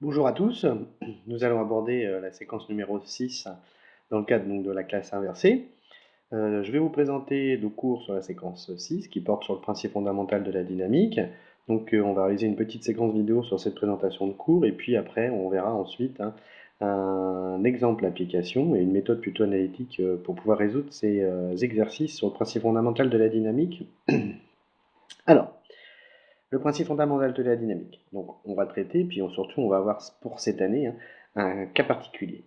Bonjour à tous, nous allons aborder la séquence numéro 6 dans le cadre donc, de la classe inversée. Je vais vous présenter le cours sur la séquence 6 qui porte sur le principe fondamental de la dynamique. Donc on va réaliser une petite séquence vidéo sur cette présentation de cours et puis après on verra ensuite un exemple d'application et une méthode plutôt analytique pour pouvoir résoudre ces exercices sur le principe fondamental de la dynamique. Alors, le principe fondamental de la dynamique. Donc, on va traiter, puis surtout, on va voir pour cette année un cas particulier.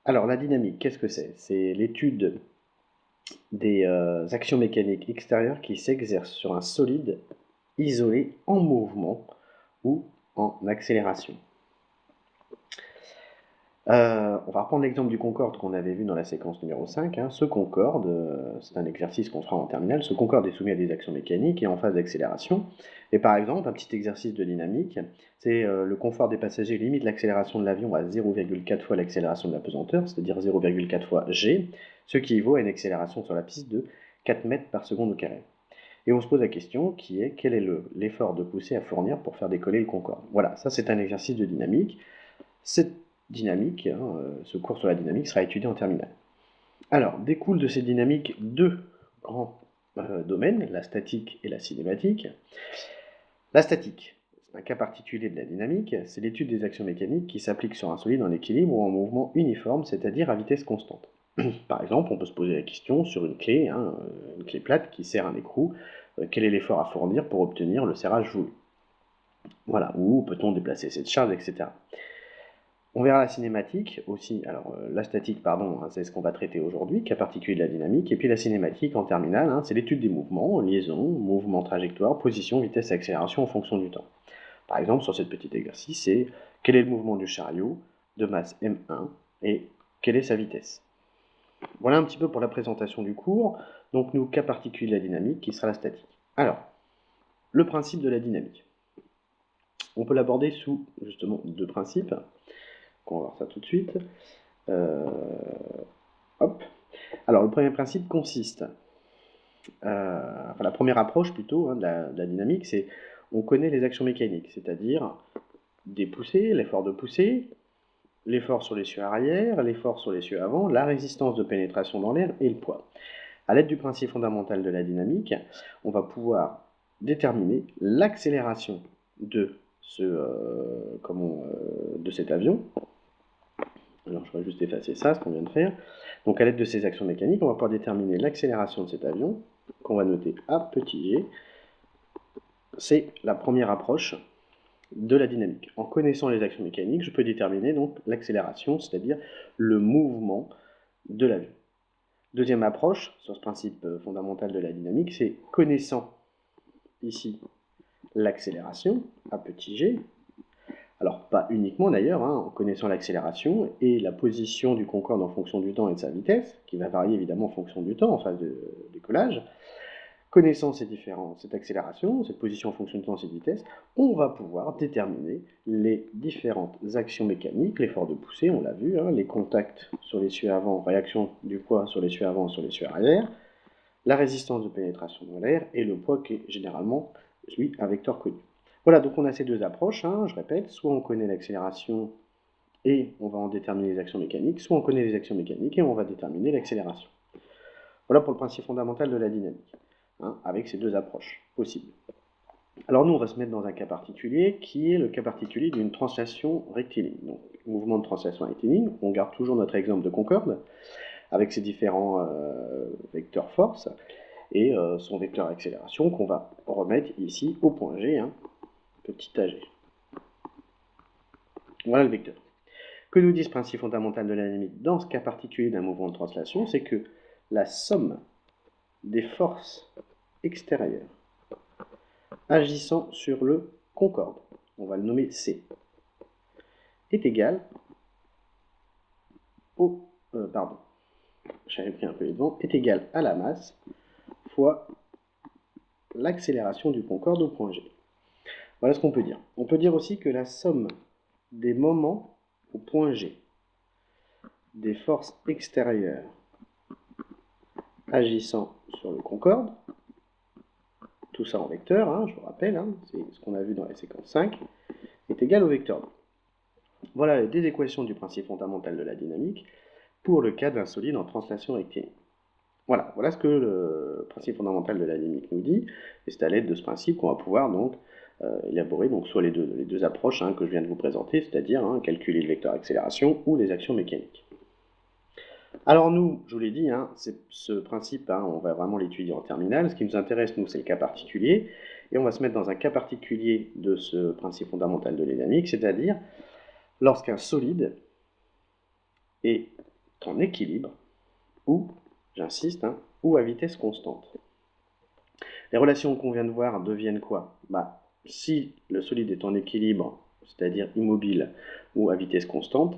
Alors, la dynamique, qu'est-ce que c'est? C'est l'étude des actions mécaniques extérieures qui s'exercent sur un solide isolé en mouvement ou en accélération. On va reprendre l'exemple du concorde qu'on avait vu dans la séquence numéro 5. Ce concorde, c'est un exercice qu'on fera en terminale, ce concorde est soumis à des actions mécaniques et en phase d'accélération. Et par exemple, un petit exercice de dynamique, c'est le confort des passagers limite l'accélération de l'avion à 0,4 fois l'accélération de la pesanteur, c'est-à-dire 0,4 fois g, ce qui équivaut à une accélération sur la piste de 4 mètres par seconde au carré. Et on se pose la question qui est quel est l'effort de poussée à fournir pour faire décoller le concorde. Voilà, ça c'est un exercice de dynamique. Cette dynamique, ce cours sur la dynamique sera étudié en terminale. Alors, découlent de ces dynamiques deux grands domaines, la statique et la cinématique. La statique, c'est un cas particulier de la dynamique, c'est l'étude des actions mécaniques qui s'appliquent sur un solide en équilibre ou en mouvement uniforme, c'est-à-dire à vitesse constante. Par exemple, on peut se poser la question sur une clé plate qui serre un écrou, quel est l'effort à fournir pour obtenir le serrage voulu? Voilà, où peut-on déplacer cette charge, etc. On verra la cinématique aussi, alors la statique, pardon, c'est ce qu'on va traiter aujourd'hui, cas particulier de la dynamique, et puis la cinématique en terminale, c'est l'étude des mouvements, liaison, mouvement, trajectoire, position, vitesse, accélération en fonction du temps. Par exemple, sur ce petit exercice, c'est quel est le mouvement du chariot de masse M1 et quelle est sa vitesse. Voilà un petit peu pour la présentation du cours, donc nous, cas particulier de la dynamique qui sera la statique. Alors, le principe de la dynamique. On peut l'aborder sous, justement, deux principes. On va voir ça tout de suite. Hop. Alors, le premier principe consiste, la première approche plutôt de la dynamique, c'est on connaît les actions mécaniques, c'est-à-dire des poussées, l'effort de poussée, l'effort sur l'essieu arrière, l'effort sur l'essieu avant, la résistance de pénétration dans l'air et le poids. À l'aide du principe fondamental de la dynamique, on va pouvoir déterminer l'accélération de cet avion. Alors je vais juste effacer ça, ce qu'on vient de faire. Donc à l'aide de ces actions mécaniques, on va pouvoir déterminer l'accélération de cet avion, qu'on va noter A petit g. C'est la première approche de la dynamique. En connaissant les actions mécaniques, je peux déterminer donc l'accélération, c'est-à-dire le mouvement de l'avion. Deuxième approche, sur ce principe fondamental de la dynamique, c'est connaissant ici l'accélération, A petit g, alors pas uniquement d'ailleurs, en connaissant l'accélération et la position du concorde en fonction du temps et de sa vitesse, qui va varier évidemment en fonction du temps en phase de décollage. Connaissant cette accélération, cette position en fonction du temps et de vitesse, on va pouvoir déterminer les différentes actions mécaniques, l'effort de poussée, on l'a vu, les contacts sur l'essieu avant, réaction du poids sur l'essieu avant et sur l'essieu arrière, la résistance de pénétration dans l'air et le poids qui est généralement un vecteur connu. Voilà, donc on a ces deux approches, je répète, soit on connaît l'accélération et on va en déterminer les actions mécaniques, soit on connaît les actions mécaniques et on va déterminer l'accélération. Voilà pour le principe fondamental de la dynamique, avec ces deux approches possibles. Alors nous, on va se mettre dans un cas particulier, qui est le cas particulier d'une translation rectiligne. Donc, mouvement de translation rectiligne, on garde toujours notre exemple de concorde, avec ses différents vecteurs force, et son vecteur accélération qu'on va remettre ici au point G, petit ag. Voilà le vecteur. Que nous dit ce principe fondamental de la dynamique dans ce cas particulier d'un mouvement de translation? C'est que la somme des forces extérieures agissant sur le concorde, on va le nommer C, est égale au... j'avais pris un peu les devants, est égale à la masse fois l'accélération du concorde au point G. Voilà ce qu'on peut dire. On peut dire aussi que la somme des moments au point G des forces extérieures agissant sur le concorde, tout ça en vecteur, je vous rappelle, c'est ce qu'on a vu dans la séquence 5, est égal au vecteur 2. Voilà les deux équations du principe fondamental de la dynamique pour le cas d'un solide en translation rectiligne. Voilà ce que le principe fondamental de la dynamique nous dit, et c'est à l'aide de ce principe qu'on va pouvoir donc élaborer donc soit les deux approches que je viens de vous présenter, c'est-à-dire calculer le vecteur accélération ou les actions mécaniques. Alors nous, je vous l'ai dit, ce principe, on va vraiment l'étudier en terminale. Ce qui nous intéresse, nous, c'est le cas particulier, et on va se mettre dans un cas particulier de ce principe fondamental de la dynamique, c'est-à-dire lorsqu'un solide est en équilibre, ou, j'insiste, ou à vitesse constante. Les relations qu'on vient de voir deviennent quoi? Si le solide est en équilibre, c'est-à-dire immobile, ou à vitesse constante,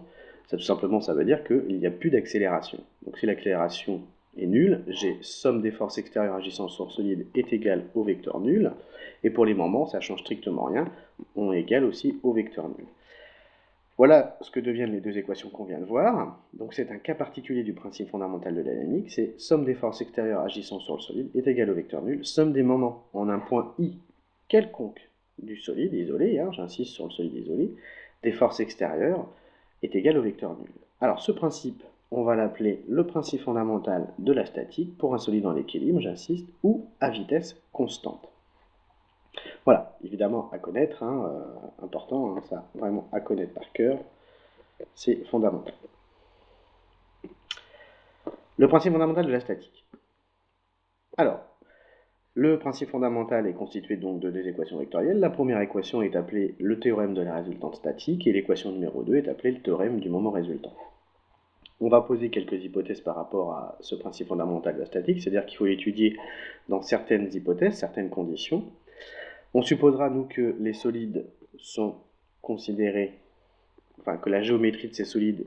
tout simplement ça veut dire qu'il n'y a plus d'accélération. Donc si l'accélération est nulle, j'ai somme des forces extérieures agissant sur le solide est égale au vecteur nul, et pour les moments, ça ne change strictement rien, on est égal aussi au vecteur nul. Voilà ce que deviennent les deux équations qu'on vient de voir. Donc c'est un cas particulier du principe fondamental de la dynamique, c'est somme des forces extérieures agissant sur le solide est égale au vecteur nul, somme des moments en un point I quelconque du solide isolé, j'insiste sur le solide isolé, des forces extérieures est égale au vecteur nul. Alors ce principe, on va l'appeler le principe fondamental de la statique pour un solide en équilibre, j'insiste, ou à vitesse constante. Voilà, évidemment à connaître, important, ça vraiment à connaître par cœur, c'est fondamental. Le principe fondamental de la statique. Alors, le principe fondamental est constitué donc de deux équations vectorielles. La première équation est appelée le théorème de la résultante statique et l'équation numéro 2 est appelée le théorème du moment résultant. On va poser quelques hypothèses par rapport à ce principe fondamental de la statique, c'est-à-dire qu'il faut l'étudier dans certaines hypothèses, certaines conditions. On supposera, nous, que les solides sont considérés, que la géométrie de ces solides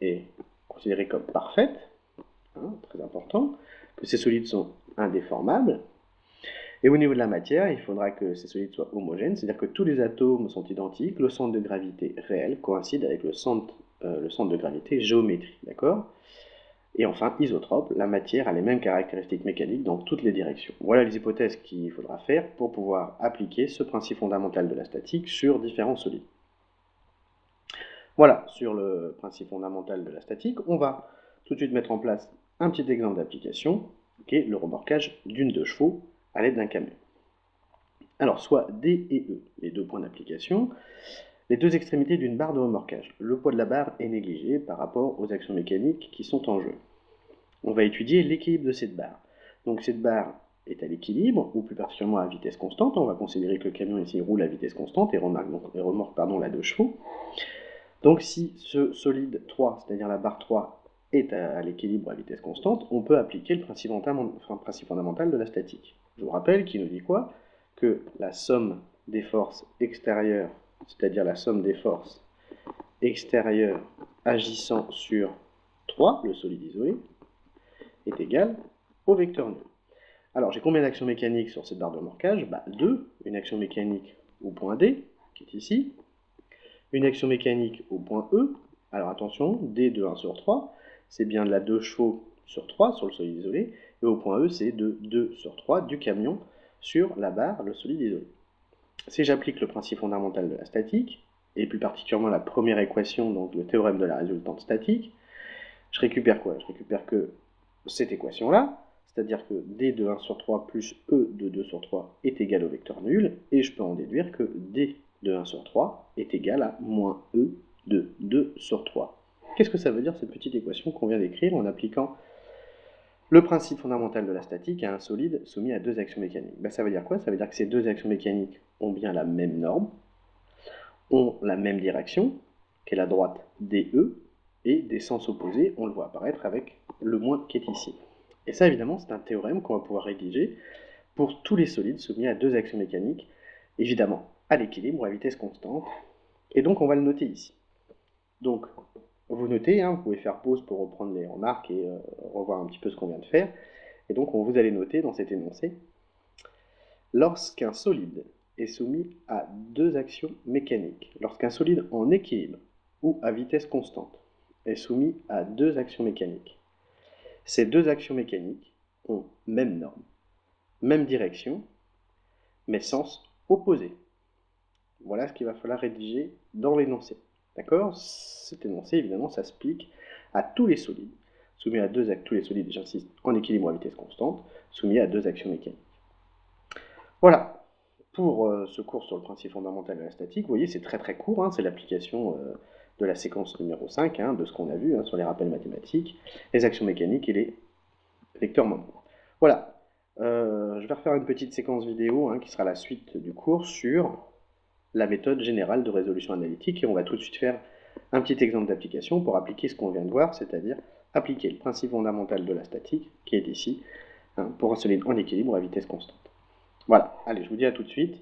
est considérée comme parfaite, très important, que ces solides sont indéformables. Et au niveau de la matière, il faudra que ces solides soient homogènes, c'est-à-dire que tous les atomes sont identiques, le centre de gravité réel coïncide avec le centre de gravité géométrique, d'accord? Et enfin, isotrope, la matière a les mêmes caractéristiques mécaniques dans toutes les directions. Voilà les hypothèses qu'il faudra faire pour pouvoir appliquer ce principe fondamental de la statique sur différents solides. Voilà, sur le principe fondamental de la statique, on va tout de suite mettre en place un petit exemple d'application, qui est le remorquage d'une 2 chevaux à l'aide d'un camion. Alors, soit D et E, les deux points d'application, les deux extrémités d'une barre de remorquage. Le poids de la barre est négligé par rapport aux actions mécaniques qui sont en jeu. On va étudier l'équilibre de cette barre. Donc cette barre est à l'équilibre, ou plus particulièrement à vitesse constante. On va considérer que le camion ici roule à vitesse constante et remorque la 2 chevaux. Donc si ce solide 3, c'est-à-dire la barre 3, est à l'équilibre à vitesse constante, on peut appliquer le principe fondamental de la statique. Je vous rappelle qu'il nous dit quoi? Que la somme des forces extérieures, c'est-à-dire la somme des forces extérieures agissant sur 3, le solide isolé, est égale au vecteur nul. Alors j'ai combien d'actions mécaniques sur cette barre de remorquage? 2, une action mécanique au point D, qui est ici, une action mécanique au point E. Alors attention, D de 1 sur 3, c'est bien de la 2 chevaux sur 3 sur le solide isolé, et au point E, c'est de 2 sur 3 du camion sur la barre, le solide isolé. Si j'applique le principe fondamental de la statique, et plus particulièrement la première équation, donc le théorème de la résultante statique, je récupère quoi? Je récupère que cette équation-là, c'est-à-dire que D de 1 sur 3 plus E de 2 sur 3 est égal au vecteur nul, et je peux en déduire que D de 1 sur 3 est égal à moins E de 2 sur 3. Qu'est-ce que ça veut dire cette petite équation qu'on vient d'écrire en appliquant le principe fondamental de la statique à un solide soumis à deux actions mécaniques? Ça veut dire quoi? Ça veut dire que ces deux actions mécaniques ont bien la même norme, ont la même direction, qui est la droite DE, et des sens opposés, on le voit apparaître avec le moins qui est ici. Et ça, évidemment, c'est un théorème qu'on va pouvoir rédiger pour tous les solides soumis à deux actions mécaniques, évidemment à l'équilibre ou à vitesse constante. Et donc, on va le noter ici. Donc, vous notez, vous pouvez faire pause pour reprendre les remarques et revoir un petit peu ce qu'on vient de faire. Et donc, vous allez noter dans cet énoncé, lorsqu'un solide est soumis à deux actions mécaniques, lorsqu'un solide en équilibre ou à vitesse constante est soumis à deux actions mécaniques, ces deux actions mécaniques ont même norme, même direction, mais sens opposé. Voilà ce qu'il va falloir rédiger dans l'énoncé. D'accord? Cet énoncé, évidemment, ça s'applique à tous les solides, soumis à tous les solides, j'insiste, en équilibre à vitesse constante, soumis à deux actions mécaniques. Voilà, pour ce cours sur le principe fondamental de la statique, vous voyez, c'est très très court, hein, c'est l'application de la séquence numéro 5, hein, de ce qu'on a vu sur les rappels mathématiques, les actions mécaniques et les vecteurs moments. Voilà, je vais refaire une petite séquence vidéo qui sera la suite du cours sur la méthode générale de résolution analytique et on va tout de suite faire un petit exemple d'application pour appliquer ce qu'on vient de voir, c'est-à-dire appliquer le principe fondamental de la statique, qui est ici, pour un solide en équilibre à vitesse constante. Voilà, allez, je vous dis à tout de suite.